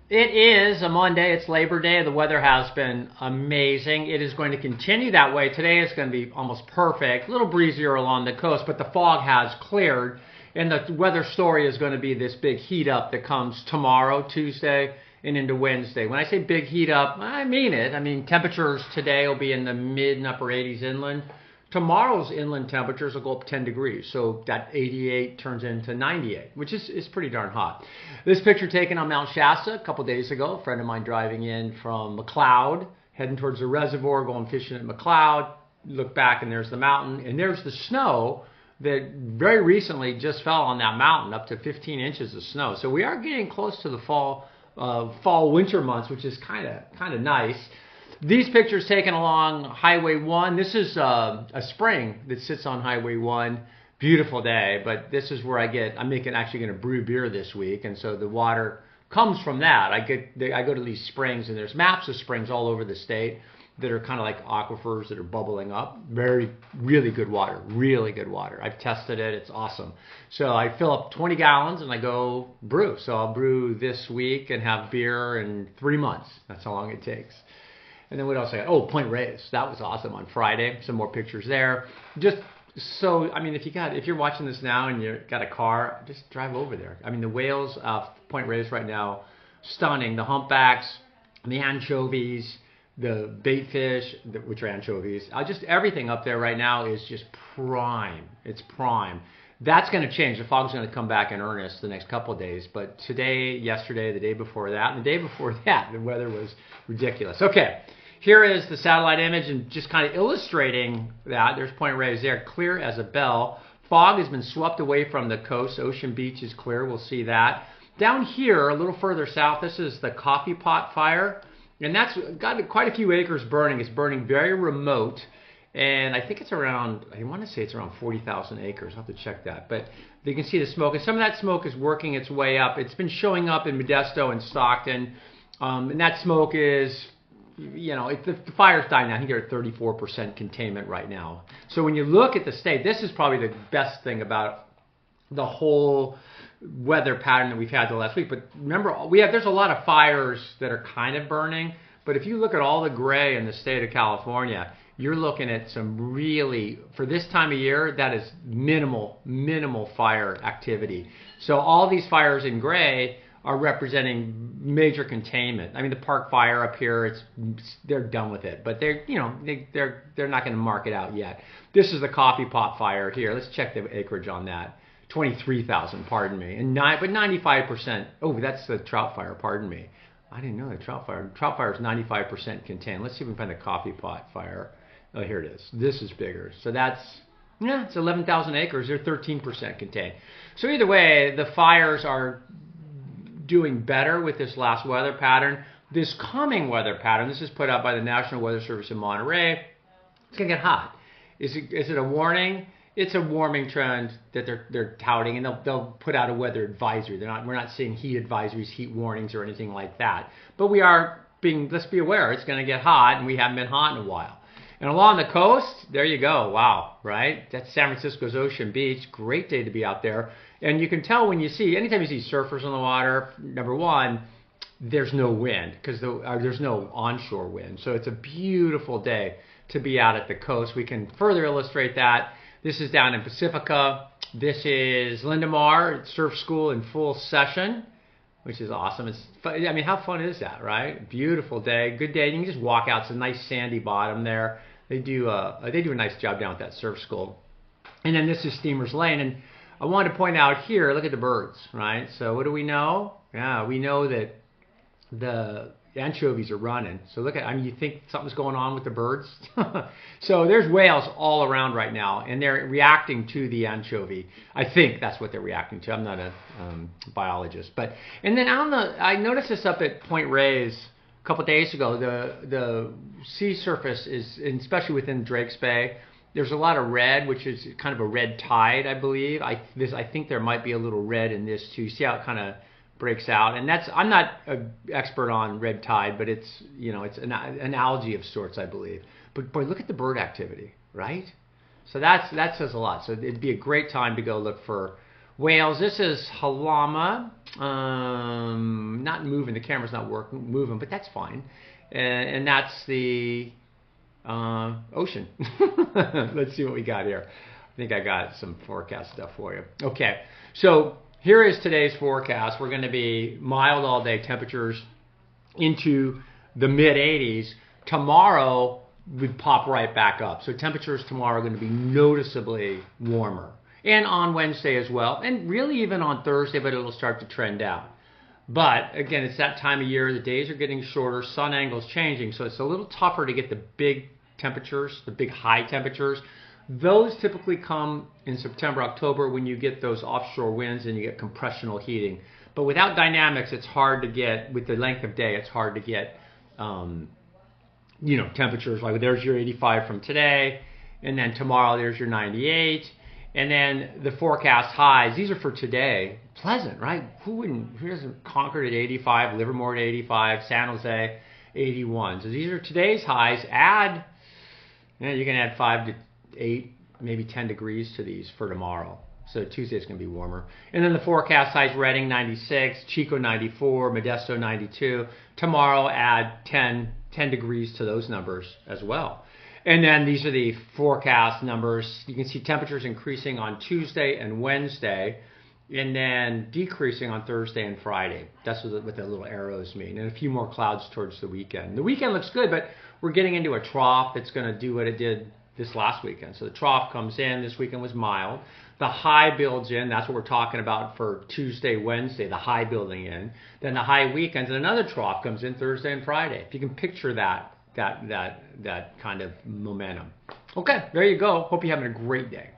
It is a Monday. It's Labor Day. The weather has been amazing. It is going to continue that way. Today is going to be almost perfect. A little breezier along the coast, but the fog has cleared. And the weather story is going to be this big heat up that comes tomorrow, Tuesday, and into Wednesday. When I say big heat up, I mean it. I mean, temperatures today will be in the mid and upper 80s inland. Tomorrow's inland temperatures will go up 10 degrees, so that 88 turns into 98, which is pretty darn hot. This picture taken on Mount Shasta a couple days ago. A friend of mine driving in from McLeod, heading towards the reservoir, going fishing at McLeod. Look back and there's the mountain, and there's the snow that very recently just fell on that mountain, up to 15 inches of snow. So we are getting close to the fall-winter months, which is kind of nice. These pictures taken along Highway 1. This is a spring that sits on Highway 1. Beautiful day, but this is where I'm actually going to brew beer this week, and so the water comes from that. I go to these springs, and there's maps of springs all over the state that are kind of like aquifers that are bubbling up. Really good water, really good water. I've tested it. It's awesome. So I fill up 20 gallons, and I go brew. So I'll brew this week and have beer in 3 months. That's how long it takes. And then what else I got? Oh, Point Reyes. That was awesome on Friday. Some more pictures there. Just so, I mean, if you're watching this now and you've got a car, just drive over there. I mean, the whales off Point Reyes right now, stunning. The humpbacks, the anchovies, the bait fish, which are anchovies. Just everything up there right now is just prime. It's prime. That's going to change. The fog's going to come back in earnest the next couple of days. But today, yesterday, the day before that, and the day before that, the weather was ridiculous. Okay. Here is the satellite image, and just kind of illustrating that. There's Point Reyes there, clear as a bell. Fog has been swept away from the coast. Ocean Beach is clear. We'll see that. Down here, a little further south, this is the coffee pot fire. And that's got quite a few acres burning. It's burning very remote. And I think it's around, I want to say it's around 40,000 acres. I'll have to check that. But you can see the smoke. And some of that smoke is working its way up. It's been showing up in Modesto and Stockton. And that smoke is, the fire's dying now. I think they're at 34% containment right now. So when you look at the state, this is probably the best thing about the whole weather pattern that we've had the last week. But remember, there's a lot of fires that are kind of burning. But if you look at all the gray in the state of California, you're looking at some really, for this time of year, that is minimal fire activity. So all these fires in gray are representing major containment. I mean, the Park Fire up here, they're done with it, but they're not going to mark it out yet. This is the Coffee Pot Fire here. Let's check the acreage on that. 23,000, pardon me, but 95%. Oh, that's the Trout Fire. Pardon me. I didn't know the Trout Fire. Trout Fire is 95% contained. Let's see if we can find the Coffee Pot Fire. Oh, here it is. This is bigger. So it's 11,000 acres. They're 13% contained. So either way, the fires are doing better with this last weather pattern. This coming weather pattern, this is put out by the National Weather Service in Monterey. It's going to get hot. Is it a warning? It's a warming trend that they're touting, and they'll put out a weather advisory. We're not seeing heat advisories, heat warnings, or anything like that. But let's be aware, it's going to get hot, and we haven't been hot in a while. And along the coast, there you go. Wow, right? That's San Francisco's Ocean Beach. Great day to be out there. And you can tell anytime you see surfers on the water, number one, there's no wind because there's no onshore wind. So it's a beautiful day to be out at the coast. We can further illustrate that. This is down in Pacifica. This is Lindemar Surf School in full session, which is awesome. I mean, how fun is that, right? Beautiful day, good day. You can just walk out. It's a nice sandy bottom there. They do a nice job down at that surf school. And then this is Steamers Lane. And I wanted to point out here, look at the birds, right? So what do we know? Yeah, we know that the anchovies are running. So you think something's going on with the birds? So there's whales all around right now, and they're reacting to the anchovy. I think that's what they're reacting to. I'm not a biologist. And then I noticed this up at Point Reyes a couple days ago. The sea surface is, especially within Drake's Bay, there's a lot of red, which is kind of a red tide, I believe. I think there might be a little red in this too. You see how it kind of breaks out, and I'm not an expert on red tide, but it's an algae of sorts, I believe. But boy, look at the bird activity, right? So that says a lot. So it'd be a great time to go look for whales. This is Halama. not moving. The camera's not moving, but that's fine. And that's the ocean. Let's see what we got here. I think I got some forecast stuff for you. Okay, so here is today's forecast. We're going to be mild all day, temperatures into the mid 80s. Tomorrow we pop right back up. So temperatures tomorrow are going to be noticeably warmer. And on Wednesday as well. And really even on Thursday, but it'll start to trend down. But again, it's that time of year. The days are getting shorter. Sun angle's changing. So it's a little tougher to get the big temperatures, the big high temperatures. Those typically come in September, October when you get those offshore winds and you get compressional heating. But without dynamics, it's hard to get, with the length of day, it's hard to get temperatures like there's your 85 from today, and then tomorrow there's your 98, and then the forecast highs. These are for today. Pleasant, right? Who doesn't Concord at 85, Livermore at 85, San Jose 81. So these are today's highs. You can add 5 to 8, maybe 10 degrees to these for tomorrow. So Tuesday's going to be warmer. And then the forecast highs: Redding 96, Chico 94, Modesto 92. Tomorrow add 10 degrees to those numbers as well. And then these are the forecast numbers. You can see temperatures increasing on Tuesday and Wednesday, and then decreasing on Thursday and Friday. That's what the little arrows mean. And a few more clouds towards the weekend. The weekend looks good, but we're getting into a trough that's going to do what it did this last weekend. So the trough comes in. This weekend was mild. The high builds in. That's what we're talking about for Tuesday, Wednesday, the high building in. Then the high weekends, and another trough comes in Thursday and Friday. If you can picture that kind of momentum. Okay, there you go. Hope you're having a great day.